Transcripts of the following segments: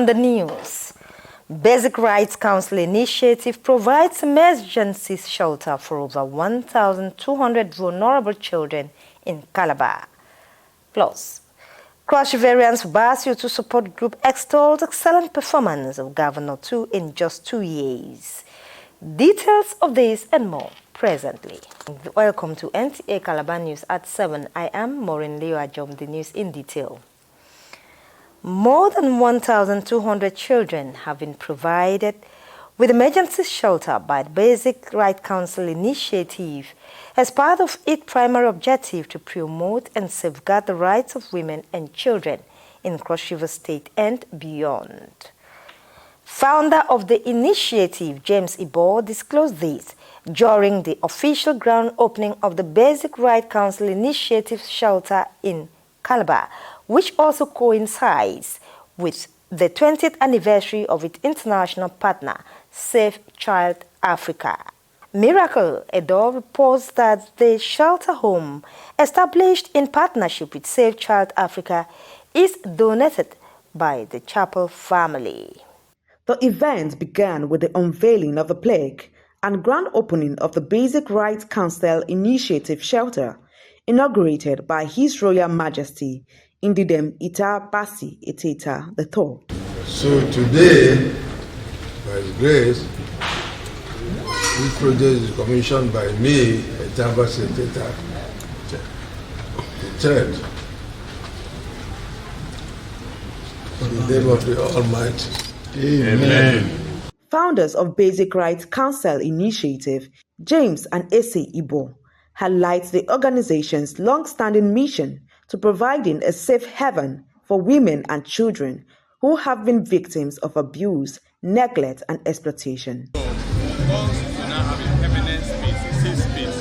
On the news, Basic Rights Council initiative provides emergency shelter for over 1,200 vulnerable children in Calabar. Plus, Cross Riverians bars you to support group extols excellent performance of Governor 2 in just 2 years. Details of this and more presently. Welcome to Nta Calabar News at 7. I am Maureen Leo Ajom, the news in detail. More than 1,200 children have been provided with emergency shelter by the Basic Rights Council initiative as part of its primary objective to promote and safeguard the rights of women and children in Cross River State and beyond. Founder of the initiative, James Ibo, disclosed this during the official ground opening of the Basic Rights Council initiative shelter in Calabar, which also coincides with the 20th anniversary of its international partner, Save Child Africa. Miracle Edo reports that the shelter home, established in partnership with Save Child Africa, is donated by the Chapel family. The event began with the unveiling of the plaque and grand opening of the Basic Rights Council Initiative Shelter, inaugurated by His Royal Majesty Indidem Ita Basi Iteta III. So today, by His grace, this project is commissioned by me, Ita Basi Iteta III. In the name of the Almighty. Amen. Founders of Basic Rights Council Initiative, James and Ese Ibo, highlights the organization's long-standing mission to providing a safe haven for women and children who have been victims of abuse, neglect, and exploitation. So, once you now have a permanent space, a safe space,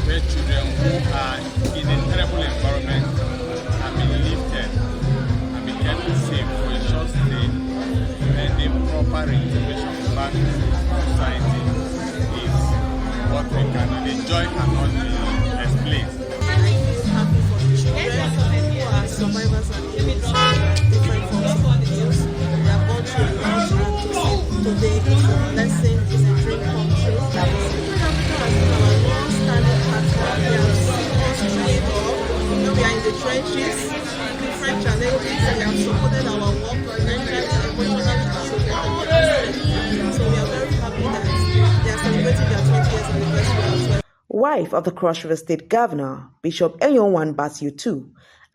where children who are in a terrible environment have been lifted and been kept safe for a short stay, and the proper reintegration back to society is what we can do. The joy cannot be explained. Survivors and victims of different forms of abuse. We are born to a today is a blessing, is a dream come true. Southern Africa has been our long-standing partner. We have seen us train up. We are in the trenches, different challenges. We have supported our work mentally, emotionally, to support the So we are very happy that they are celebrating their 20 years anniversary as well. Wife of the Cross River State Governor, Bishop Enyowan Basiu II,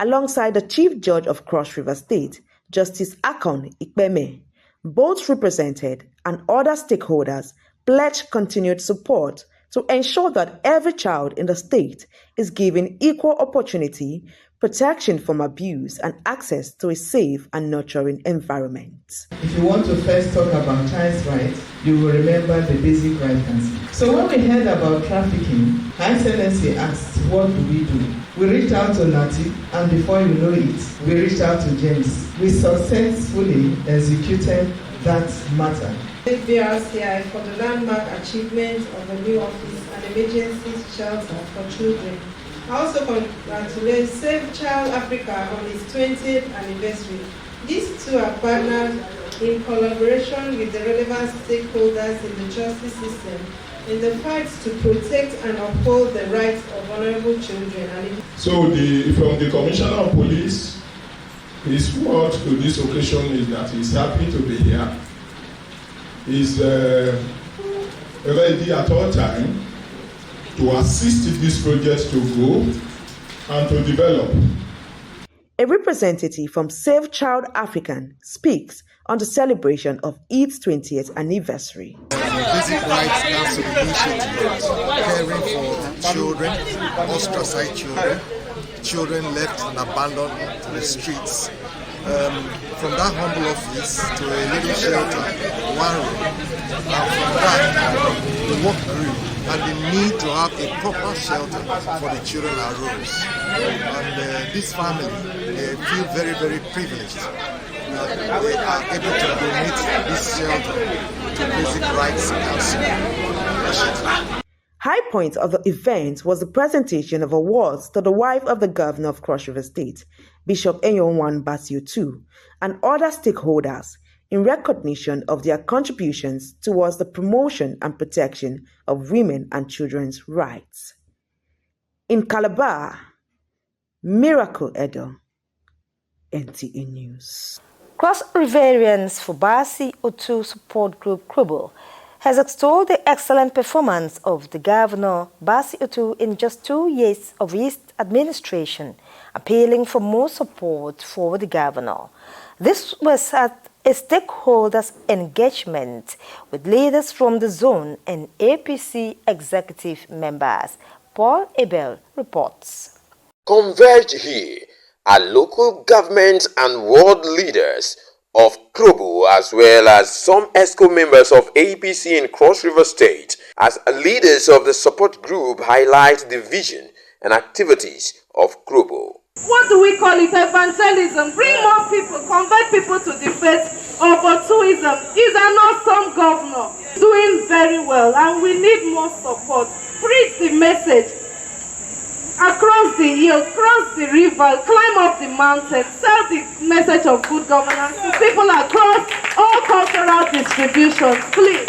alongside the Chief Judge of Cross River State, Justice Akon Ikpeme, both represented and other stakeholders pledged continued support to ensure that every child in the state is given equal opportunity, protection from abuse, and access to a safe and nurturing environment. If you want to first talk about child's rights, you will remember the Basic Rights Council. So when we heard about trafficking, Her Excellency asked, what do we do? We reached out to Nati, and before you know it, we reached out to James. We successfully executed that matter. BRCI for the landmark achievement of the new office and emergency shelter for children. I also congratulate Save Child Africa on its 20th anniversary. These two are partnered in collaboration with the relevant stakeholders in the justice system in the fight to protect and uphold the rights of vulnerable children. So from the Commissioner of Police, his word to this occasion is that he's happy to be here. He's ready at all time to assist this project to grow and to develop. A representative from Save Child African speaks on the celebration of its 20th anniversary. The Basic Rights Council initiative, caring for children, ostracized children, children left and abandoned to the streets. From that humble office to a little shelter, one room, and from that the work grew, and the need to have a proper shelter for the children arose. And this family, they feel very, very privileged that they are able to donate this shelter to Basic Rights Council. High point of the event was the presentation of awards to the wife of the Governor of Cross River State, Bishop Enyowan Basiu II, and other stakeholders, in recognition of their contributions towards the promotion and protection of women and children's rights. In Calabar, Miracle Edo, NTA News. Cross Riverians for Basi Otu Support Group Krubel has extolled the excellent performance of the Governor Basi Otu in just 2 years of his administration, appealing for more support for the governor. This was at a stakeholders' engagement with leaders from the zone and APC executive members. Paul Abel reports. Converged here are local government and world leaders of Krobu, as well as some ESCO members of APC in Cross River State, as leaders of the support group highlight the vision and activities of Krobu. What do we call it? Evangelism. Bring more people, convert people to the faith of Otuism. He's an awesome governor, doing very well, and we need more support. Preach the message across the hills, cross the river, climb up the mountain, sell the message of good governance to people across all cultural distributions, please.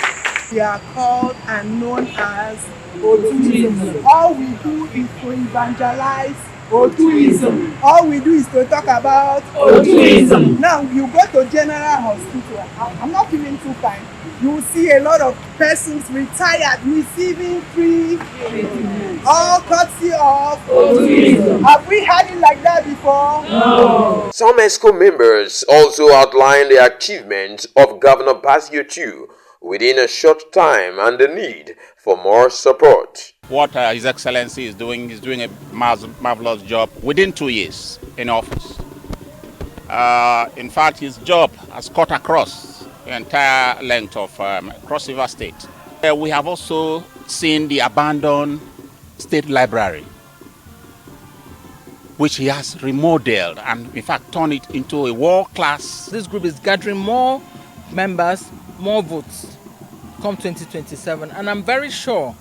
We are called and known as Otuism. All we do is to evangelize Otuism. All we do is to talk about Otuism. Now you go to General Hospital. I'm not feeling too fine. You will see a lot of persons retired receiving free treatment. All courtesy of Otuism. Have we had it like that before? No. Some ESCO members also outlined the achievements of Governor Basi Otu within a short time and the need for more support. What His Excellency is doing a marvelous job within 2 years in office. In fact, his job has cut across the entire length of Cross River State. We have also seen the abandoned state library, which he has remodeled and in fact turned it into a world-class. This group is gathering more members, more votes come 2027, and I'm very sure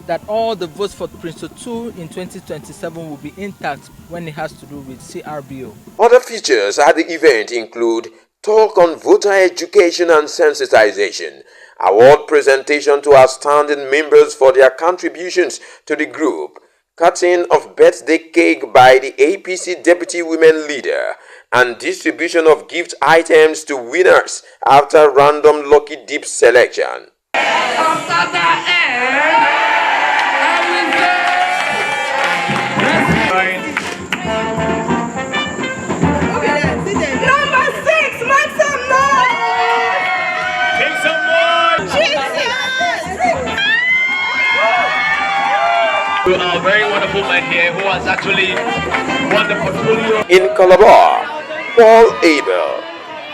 that all the votes for Prince Otu in 2027 will be intact when it has to do with CRBO. Other features at the event include talk on voter education and sensitization, award presentation to outstanding members for their contributions to the group, cutting of birthday cake by the APC deputy women leader, and distribution of gift items to winners after random lucky dip selection. A very wonderful man here who has actually won the portfolio. In Calabar, Paul Abel,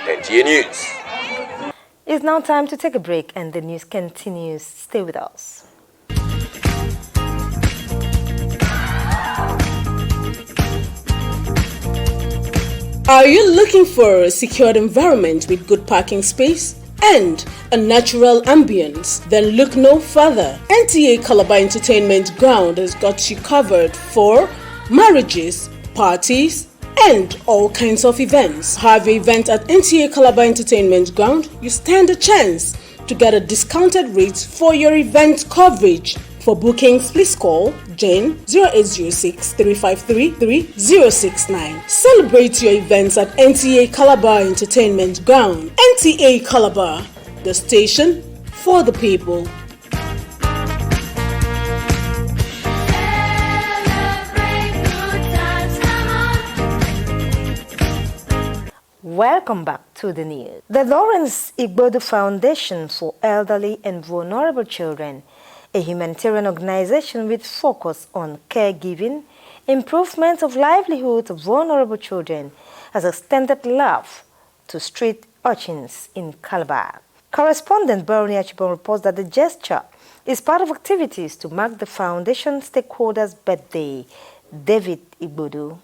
NTA News. It's now time to take a break and the news continues. Stay with us. Are you looking for a secured environment with good parking space and a natural ambience? Then look no further. Nta Calabar Entertainment Ground has got you covered for marriages, parties, and all kinds of events. Have your event at Nta Calabar Entertainment Ground, you stand a chance to get a discounted rate for your event coverage. For bookings, please call Jane 0806 353 3069. Celebrate your events at Nta Calabar Entertainment Ground. Nta Calabar, the station for the people. Welcome back to the news. The Lawrence Igbodu Foundation for Elderly and Vulnerable Children, a humanitarian organization with focus on caregiving, improvement of livelihoods of vulnerable children, has extended love to street urchins in Calabar. Correspondent Baroni Achibon reports that the gesture is part of activities to mark the foundation stakeholders' birthday. David Igbodu.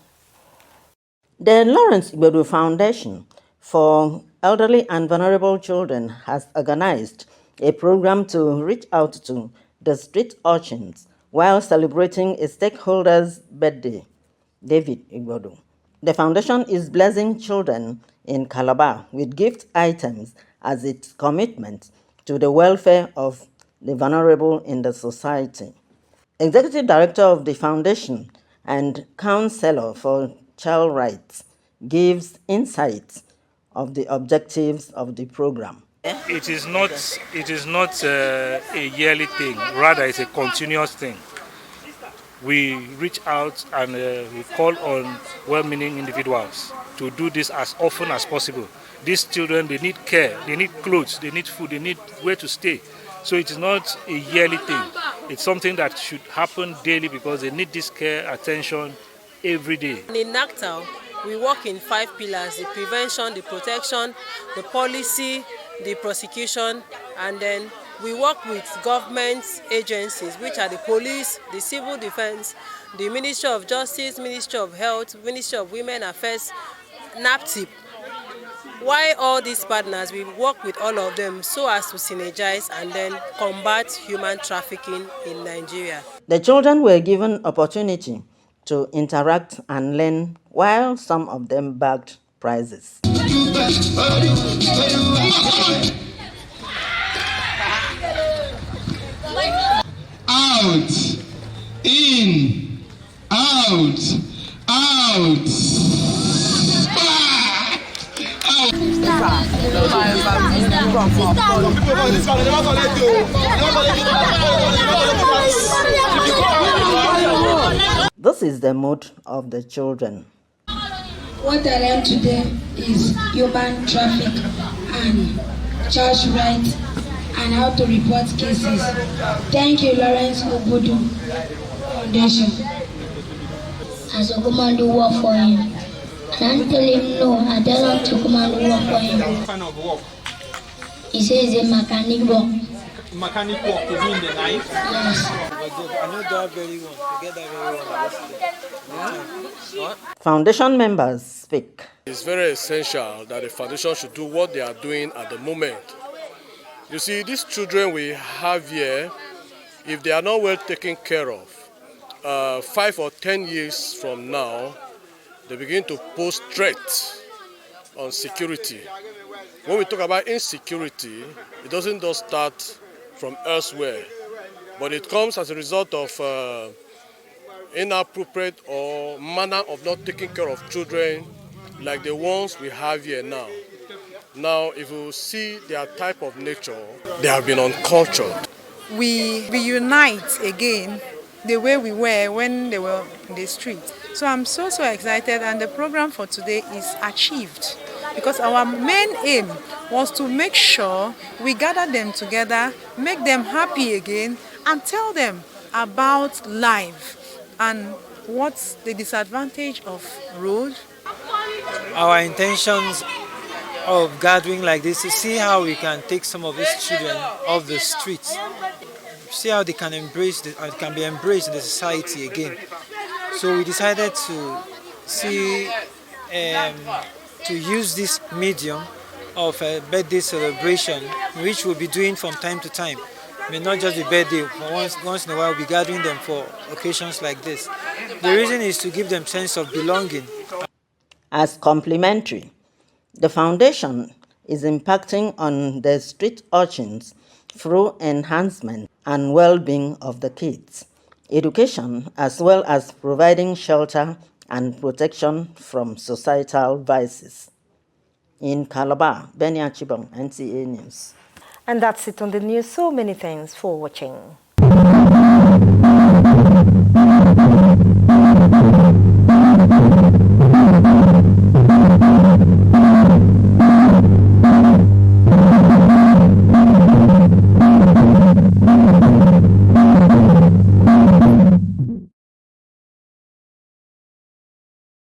The Lawrence Igbodu Foundation for Elderly and Vulnerable Children has organized a program to reach out to the street urchins while celebrating a stakeholder's birthday. David Igbodu. The foundation is blessing children in Calabar with gift items as its commitment to the welfare of the vulnerable in the society. Executive Director of the Foundation and Counselor for Child Rights gives insights of the objectives of the program. It is not a yearly thing, rather it's a continuous thing. We reach out and we call on well-meaning individuals to do this as often as possible. These children, they need care, they need clothes, they need food, they need where to stay. So it is not a yearly thing. It's something that should happen daily because they need this care, attention every day. In NACTAL, we work in 5 pillars: the prevention, the protection, the policy, the prosecution, and then we work with government agencies, which are the police, the civil defense, the Ministry of Justice, Ministry of Health, Ministry of Women Affairs, NAPTIP. Why all these partners, we work with all of them so as to synergize and then combat human trafficking in Nigeria. The children were given opportunity to interact and learn, while some of them bagged prizes. Out, in, out, out. This is the mood of the children. What I learned today is human traffic and child rights and how to report cases. Thank you, Lawrence Obudu Foundation. As a woman do work for him. And I tell him no, I tell him to come and work for him. What kind of work? He says it's a mechanic work. Mechanic work to be in the night? Yes. I know that very well. Together very well. Foundation members speak. It's very essential that the foundation should do what they are doing at the moment. You see, these children we have here, if they are not well taken care of, 5 or 10 years from now, they begin to pose threats on security. When we talk about insecurity, it doesn't just start from elsewhere, but it comes as a result of inappropriate or manner of not taking care of children like the ones we have here now. Now, if you see their type of nature, they have been uncultured. We reunite again the way we were when they were in the street. So I'm so excited, and the program for today is achieved because our main aim was to make sure we gather them together, make them happy again, and tell them about life and what's the disadvantage of road. Our intentions of gathering like this is to see how we can take some of these children off the streets, see how they can be embraced in the society again. So we decided to use this medium of a birthday celebration, which we'll be doing from time to time. It may not just be birthday, but once in a while we'll be gathering them for occasions like this. The reason is to give them sense of belonging. As complimentary, the foundation is impacting on the street urchins through enhancement and well-being of the kids, education, as well as providing shelter and protection from societal vices. In Calabar, Benny Achibong, NTA News. And that's it on the news. So many thanks for watching.